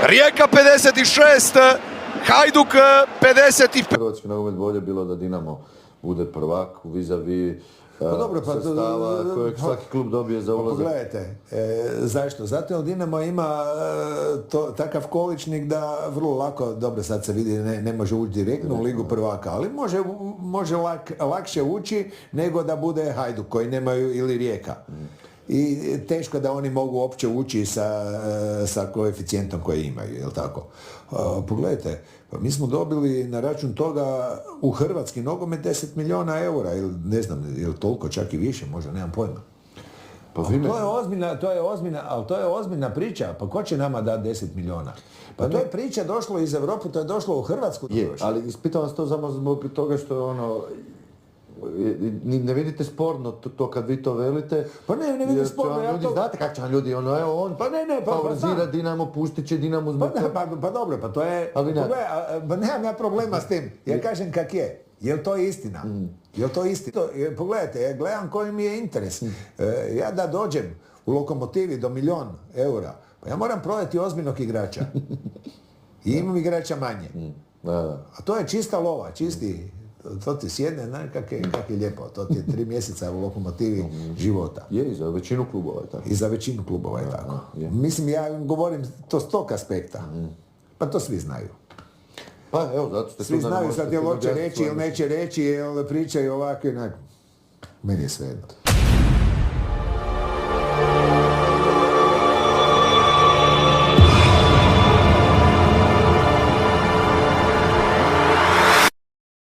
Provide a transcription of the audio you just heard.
Rijeka 56, Hajduk 50. Hrvatski nogomet bolje bilo da Dinamo bude prvak vis-a-vis sredstava kojeg svaki klub dobije za ulazak. Pogledajte, zašto? Zato jer Dinamo ima takav količnik da vrlo lako, dobro sad se vidi, ne može ući direktno u Ligu prvaka, ali može lakše ući nego da bude Hajduk koji nemaju ili Rijeka. I teško da oni mogu uopće ući sa koeficijentom koji imaju, jel tako? Pogledajte, pa mi smo dobili na račun toga u hrvatski nogomet 10 milijuna eura, ili ne znam, ili toliko, čak i više, možda, nemam pojma. Pa to je ozbiljna priča, pa ko će nama dati 10 milijuna? Pa to je priča došlo iz Europe, to je došlo u Hrvatsku. Ali ispitam vas to samo zbog toga što je ono, ne vidite sporno to kad vi to velite? Pa ne vidim sporno. Ljudi, znate kako će vam ljudi, on favorizira Dinamo, pustit će Dinamo zbog toga. Pa dobro, pa to je... Pa nemam ja problema s tim. Ja kažem kak je. Jel to istina? Jel to istina? Pogledajte, ja gledam koji mi je interes. Ja da dođem u Lokomotivi do 1 000 000 eura, pa ja moram prodati ozbiljnog igrača. I imam igrača manje. A to je čista lova, čisti... To ti sjedne, znaš kak je lijepo. To ti je 3 mjeseca u Lokomotivi života. Je, i za većinu klubova je tako. I za većinu klubova je tako. Mislim, ja govorim to s tog aspekta. Pa to svi znaju. Pa evo, zato ste svi znaju, sad jel hoće reći ili neće reći, jel pričaju ovako i onako. Meni je svejedno.